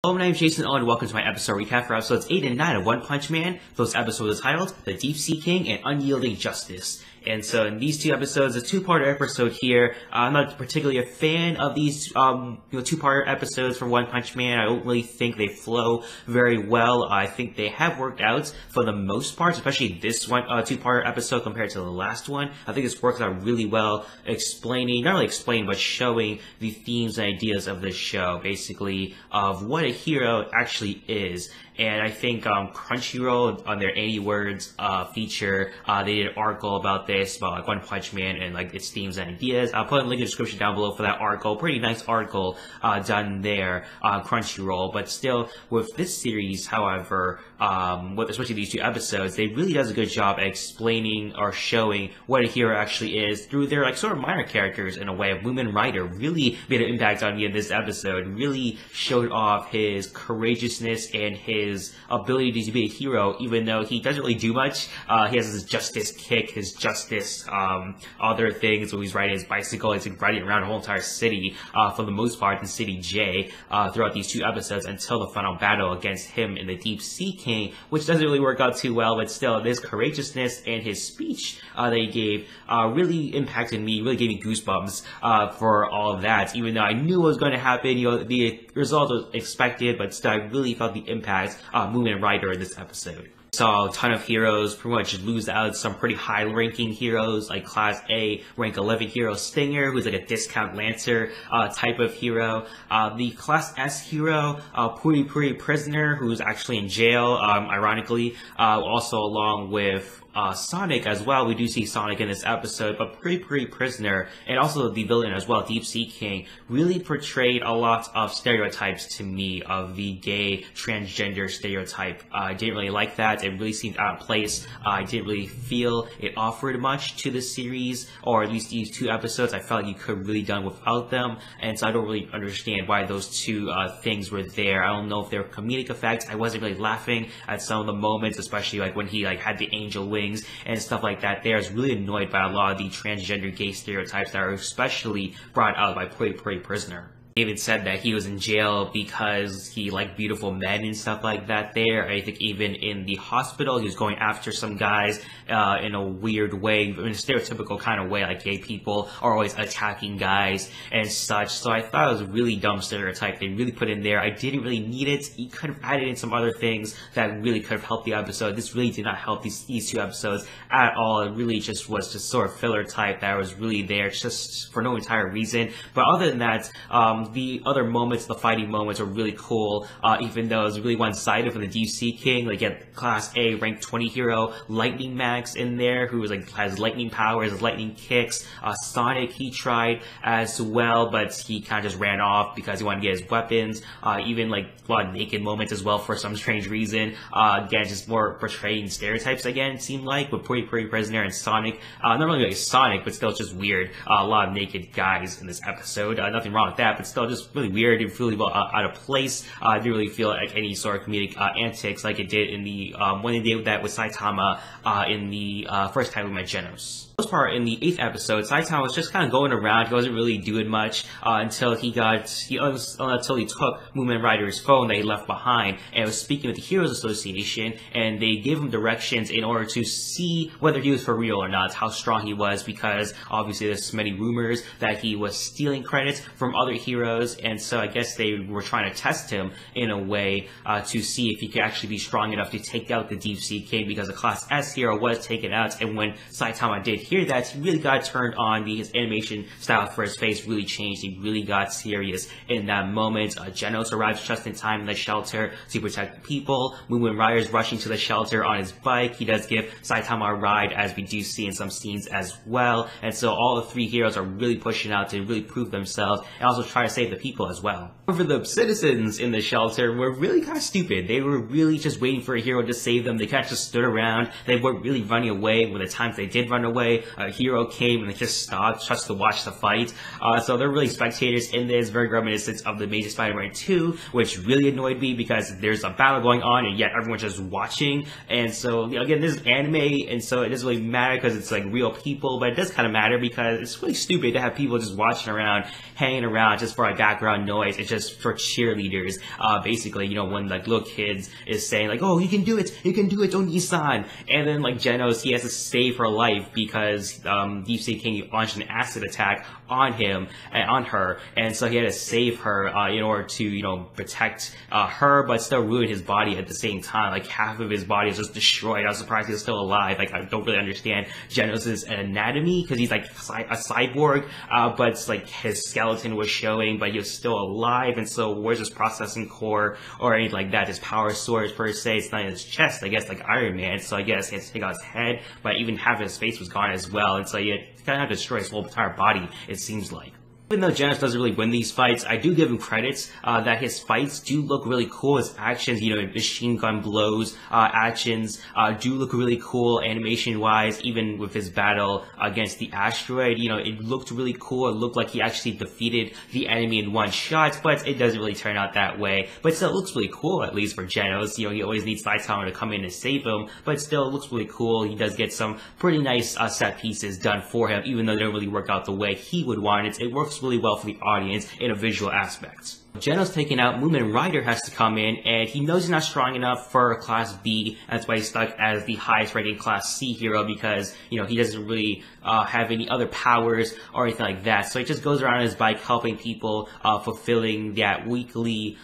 Hello, my name is Jason and welcome to my episode recap for episodes 8 and 9 of One Punch Man. Those episodes are titled The Deep Sea King and Unyielding Justice. And so in these two episodes, a two-part episode here. I'm not particularly a fan of these two-part episodes for One Punch Man. I don't really think they flow very well. I think they have worked out for the most part, especially this one two-part episode compared to the last one. I think this works out really well, explaining, not really explaining, but showing the themes and ideas of the show, basically, of what a hero actually is. And I think Crunchyroll, on their 80 Words feature, they did an article about this, about like One Punch Man and like its themes and ideas. I'll put a link in the description down below for that article. Pretty nice article done there on Crunchyroll. But still, with this series, however, with especially these two episodes, they really does a good job at explaining or showing what a hero actually is through their like sort of minor characters in a way. Moomin Rider really made an impact on me in this episode. Really showed off his courageousness and his ability to be a hero, even though he doesn't really do much. He has his justice kick, his justice other things. When he's riding his bicycle, he's riding around the whole entire city for the most part in City J throughout these two episodes until the final battle against him in the Deep Sea King, which doesn't really work out too well. But still, this courageousness and his speech that he gave really impacted me, really gave me goosebumps for all of that. Even though I knew what was going to happen, the result was expected, but still I really felt the impact Moomin Rider in this episode. Saw a ton of heroes pretty much lose out. Some pretty high-ranking heroes, like Class A, rank 11 hero Stinger, who's like a discount Lancer type of hero. The Class S hero, Puri Prisoner, who's actually in jail, ironically, also along with Sonic as well. We do see Sonic in this episode, but Puri Prisoner, and also the villain as well, Deep Sea King, really portrayed a lot of stereotypes to me of the gay transgender stereotype. I didn't really like that. It really seemed out of place. I didn't really feel it offered much to the series, or at least these two episodes. I felt like you could have really done without them, and so I don't really understand why those two things were there. I don't know if they were comedic effects. I wasn't really laughing at some of the moments, especially like when he like had the angel wings and stuff like that. There, I was really annoyed by a lot of the transgender gay stereotypes that are especially brought out by Puri Prisoner. David said that he was in jail because he liked beautiful men and stuff like that there. I think even in the hospital, he was going after some guys in a weird way, in a stereotypical kind of way, like gay people are always attacking guys and such. So I thought it was a really dumb stereotype they really put in there. I didn't really need it. You could have added in some other things that really could have helped the episode. This really did not help these two episodes at all. It really just was just sort of filler type that was really there just for no entire reason. But other than that, the other moments, the fighting moments, are really cool, even though it's really one-sided for the Deep Sea King. Like, you have Class A, rank 20 hero, Lightning Max in there, who is, like, has lightning powers, lightning kicks. Sonic, he tried as well, but he kind of just ran off because he wanted to get his weapons. Even, like, a lot of naked moments as well for some strange reason. Again, just more portraying stereotypes, again, it seemed like, with Puri Prisoner and Sonic. Not really like Sonic, but still it's just weird. A lot of naked guys in this episode. Nothing wrong with that, but still just really weird. It didn't feel really out of place. Didn't really feel like any sort of comedic antics like it did in the when they did that with Saitama in the first time we met Genos. For the most part, in the 8th episode, Saitama was just kind of going around. He wasn't really doing much until he took Moomin Rider's phone that he left behind and was speaking with the Heroes Association, and they gave him directions in order to see whether he was for real or not, how strong he was, because obviously there's many rumors that he was stealing credits from other heroes, and so I guess they were trying to test him in a way to see if he could actually be strong enough to take out the Deep Sea King, because a Class S hero was taken out, and when Saitama did hear that, he really got turned on. His animation style for his face really changed. He really got serious in that moment. Genos arrives just in time in the shelter to protect the people. Moomin Rider's rushing to the shelter on his bike. He does give Saitama a ride, as we do see in some scenes as well, and so all the three heroes are really pushing out to really prove themselves and also try to save the people as well. However, the citizens in the shelter were really kind of stupid. They were really just waiting for a hero to save them. They kind of just stood around. They weren't really running away. When the times they did run away, a hero came and they just stopped just to watch the fight. So they're really spectators in this, very reminiscent of the Amazing Spider-Man 2, which really annoyed me because there's a battle going on and yet everyone's just watching. And so, again, this is anime, and so it doesn't really matter because it's like real people, but it does kind of matter because it's really stupid to have people just watching around, hanging around just for for a background noise. It's just for cheerleaders. Basically, you know, when like little kids is saying like, "Oh, you can do it, Oni-san," and then like Genos, he has to save her life because Deep Sea King launched an acid attack on him and on her, and so he had to save her in order to, you know, protect her, but still ruin his body at the same time. Like half of his body is just destroyed. I was surprised he was still alive. Like I don't really understand Genos' anatomy because he's like a cyborg, but it's like his skeleton was showing, but he was still alive. And so where's his processing core or anything like that? His power source per se, it's not in his chest, I guess, like Iron Man. So I guess he had to take out his head, but even half of his face was gone as well. And so he kind of destroy his whole entire body, it seems like. Even though Genos doesn't really win these fights, I do give him credits that his fights do look really cool. His actions, you know, machine gun blows, actions do look really cool animation-wise. Even with his battle against the asteroid, you know, it looked really cool. It looked like he actually defeated the enemy in one shot, but it doesn't really turn out that way. But still, it looks really cool, at least for Genos. You know, he always needs Saitama to come in and save him, but still, it looks really cool. He does get some pretty nice set pieces done for him, even though they don't really work out the way he would want it. It works really well for the audience in a visual aspect. Genos taken out, Moomin Rider has to come in, and he knows he's not strong enough for Class B. That's why he's stuck as the highest rated Class C hero, because, you know, he doesn't really have any other powers or anything like that. So he just goes around on his bike helping people, fulfilling that weekly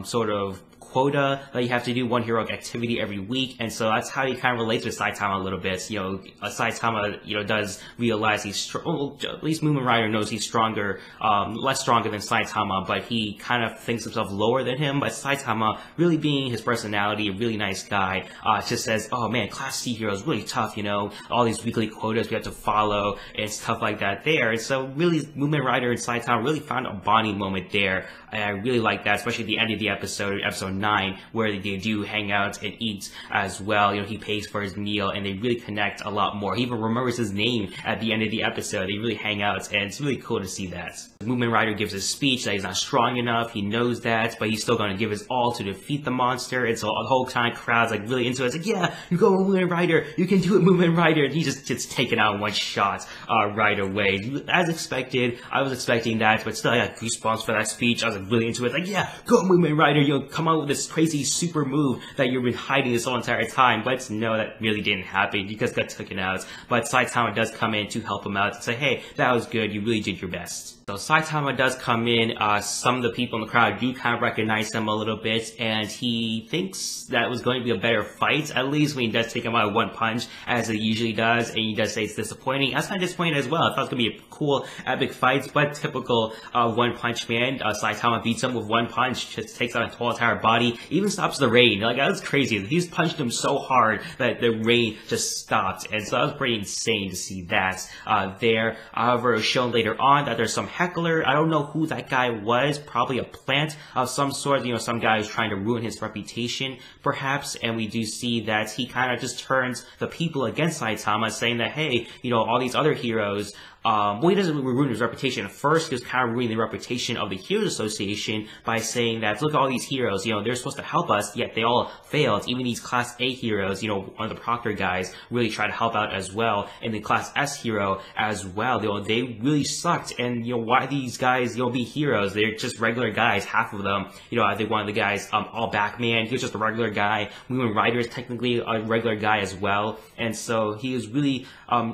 sort of quota that you have to do one heroic activity every week, and so that's how he kind of relates with Saitama a little bit. You know, Saitama, you know, does realize he's well, at least Moomin Rider knows he's stronger, less stronger than Saitama, but he kind of thinks himself lower than him. But Saitama, really being his personality, a really nice guy, just says, "Oh man, Class C hero is really tough, you know, all these weekly quotas we have to follow and stuff like that there." And so really, Moomin Rider and Saitama really found a bonding moment there, and I really like that, especially at the end of the episode 9, where they do hang out and eat as well. You know, he pays for his meal and they really connect a lot more. He even remembers his name at the end of the episode. They really hang out, and it's really cool to see that. Moomin Rider gives his speech that he's not strong enough. He knows that, but he's still going to give his all to defeat the monster. And so the whole kind of crowd's like really into it. It's like, "Yeah, you go, Moomin Rider. You can do it, Moomin Rider." And he just gets taken out in one shot right away. As expected, I was expecting that, but still I got goosebumps for that speech. I was like really into it. Like, "Yeah, go, Moomin Rider. You know, come out with this crazy super move that you've been hiding this whole entire time." But no, that really didn't happen. You just got taken out. But Saitama does come in to help him out and say, "Hey, that was good. You really did your best." So Saitama does come in. Some of the people in the crowd do kind of recognize him a little bit, and he thinks that it was going to be a better fight, at least when he does take him out with one punch, as it usually does, and he does say it's disappointing. I was kind of disappointed as well. I thought it was going to be a cool, epic fight, but typical One Punch Man. Saitama beats him with one punch, just takes out his whole entire body, even stops the rain. Like, that was crazy. He's punched him so hard that the rain just stopped, and so that was pretty insane to see that there. However, it was shown later on that there's some heckler. I don't know who that guy was, probably a plant of some sort, you know, some guy who's trying to ruin his reputation, perhaps, and we do see that he kind of just turns the people against Saitama, saying that, hey, you know, all these other heroes, well, he doesn't ruin his reputation. At first, he was kind of ruining the reputation of the Heroes Association by saying that, look at all these heroes, you know, they're supposed to help us, yet they all failed. Even these Class A heroes, you know, one of the Proctor guys really tried to help out as well, and the Class S hero as well. You know, they really sucked, and, you know, why these guys, you know, be heroes? They're just regular guys, half of them. You know, I think one of the guys, All Back Man, he was just a regular guy. Moomin Rider is technically a regular guy as well, and so he is really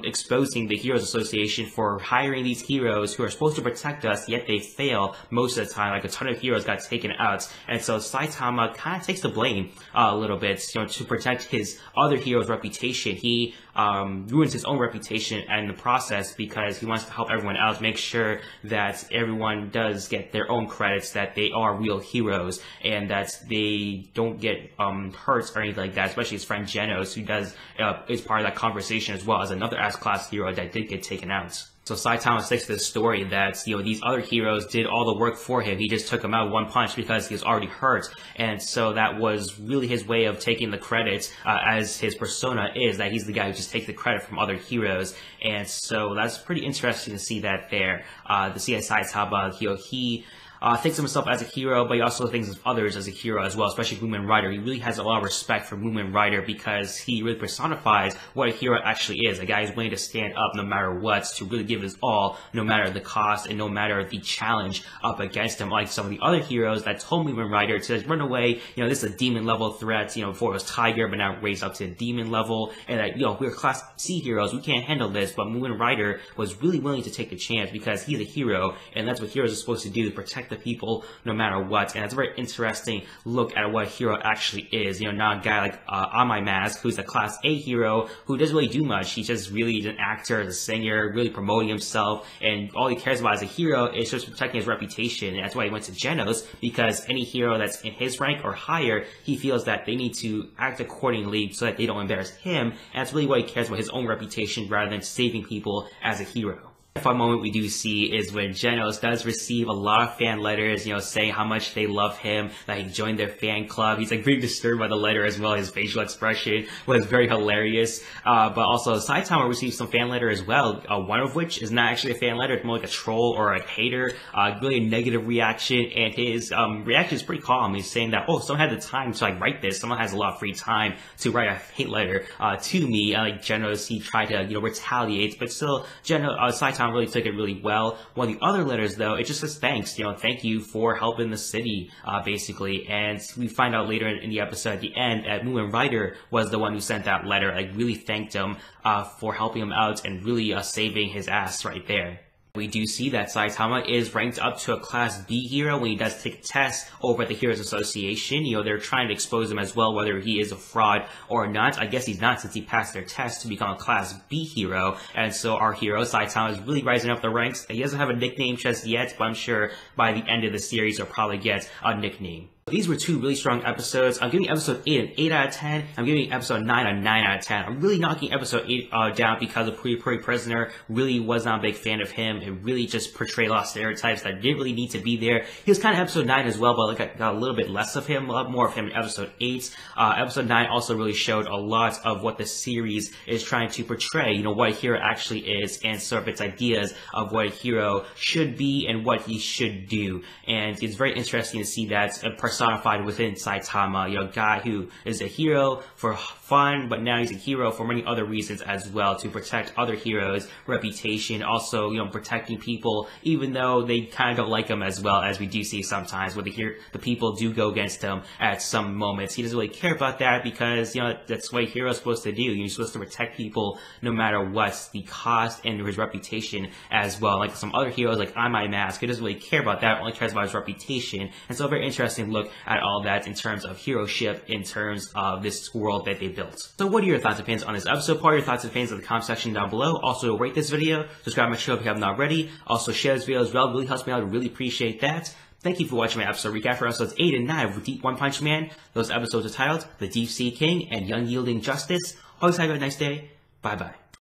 exposing the Heroes Association for hiring these heroes who are supposed to protect us, yet they fail most of the time. Like, a ton of heroes got taken out, and so Saitama kind of takes the blame a little bit, you know, to protect his other hero's reputation. He ruins his own reputation in the process because he wants to help everyone else, make sure that everyone does get their own credits, that they are real heroes, and that they don't get hurt or anything like that, especially his friend Genos, who does is part of that conversation as well as another S-class hero that did get taken out. So Saitama sticks to the story that, you know, these other heroes did all the work for him. He just took him out with one punch because he was already hurt. And so that was really his way of taking the credit, as his persona is, that he's the guy who just takes the credit from other heroes. And so that's pretty interesting to see that there. To see Saitama, you know, he thinks of himself as a hero, but he also thinks of others as a hero as well, especially Moomin Rider. He really has a lot of respect for Moomin Rider because he really personifies what a hero actually is. A guy who's willing to stand up no matter what, to really give his all, no matter the cost and no matter the challenge up against him, like some of the other heroes that told Moomin Rider to run away. This is a demon level threat. Before it was Tiger, but now raised up to a demon level, and that, we're class C heroes, we can't handle this. But Moomin Rider was really willing to take the chance because he's a hero, and that's what heroes are supposed to do, to protect the people no matter what. And that's a very interesting look at what a hero actually is. Not a guy like On My Mask, who's a class A hero who doesn't really do much. He's just really an actor, a singer, really promoting himself, and all he cares about as a hero is just protecting his reputation. And that's why he went to Genos, because any hero that's in his rank or higher, he feels that they need to act accordingly so that they don't embarrass him. And that's really what he cares about, his own reputation rather than saving people as a hero. A fun moment we do see is when Genos does receive a lot of fan letters, saying how much they love him, that he joined their fan club. He's like very disturbed by the letter as well. His facial expression was very hilarious. But also Saitama received some fan letter as well, one of which is not actually a fan letter. It's more like a troll or a hater, really a negative reaction. And his reaction is pretty calm. He's saying that, oh, someone had the time to write this. Someone has a lot of free time to write a hate letter to me. Like Genos, he tried to retaliate, but still Saitama really took it really well. One of the other letters, though, it just says thanks. Thank you for helping the city, basically. And we find out later in the episode at the end that Moomin Rider was the one who sent that letter. Really thanked him for helping him out and really saving his ass right there. We do see that Saitama is ranked up to a Class B hero when he does take a test over at the Heroes Association. They're trying to expose him as well, whether he is a fraud or not. I guess he's not, since he passed their test to become a Class B hero. And so our hero, Saitama, is really rising up the ranks. He doesn't have a nickname just yet, but I'm sure by the end of the series he'll probably get a nickname. These were two really strong episodes. I'm giving episode 8 an 8 out of 10. I'm giving episode 9 a 9 out of 10. I'm really knocking episode 8 down because of Puri Prisoner. Really was not a big fan of him. It really just portrayed a lot of stereotypes that didn't really need to be there. He was kind of episode 9 as well, but I got a little bit less of him, a lot more of him in episode 8. Episode 9 also really showed a lot of what the series is trying to portray, what a hero actually is, and sort of its ideas of what a hero should be and what he should do. And it's very interesting to see that personified within Saitama, a guy who is a hero for fun, but now he's a hero for many other reasons as well, to protect other heroes' reputation, also, protecting people, even though they kind of don't like him as well, as we do see sometimes, where the people do go against him at some moments. He doesn't really care about that because, that's what a hero is supposed to do. You're supposed to protect people no matter what, the cost and his reputation as well. Like some other heroes, like On My Mask, he doesn't really care about that, only cares about his reputation. And so a very interesting look at all that in terms of heroship, in terms of this world that they built. So what are your thoughts and opinions on this episode? Part of your thoughts and opinions in the comment section down below. Also, rate this video, subscribe to my channel if you haven't already. Also, share this video as well. It really helps me out. I really appreciate that. Thank you for watching my episode recap for episodes 8 and 9 of Deep One Punch Man. Those episodes are titled The Deep Sea King and Unyielding Justice. Always have a nice day. Bye bye.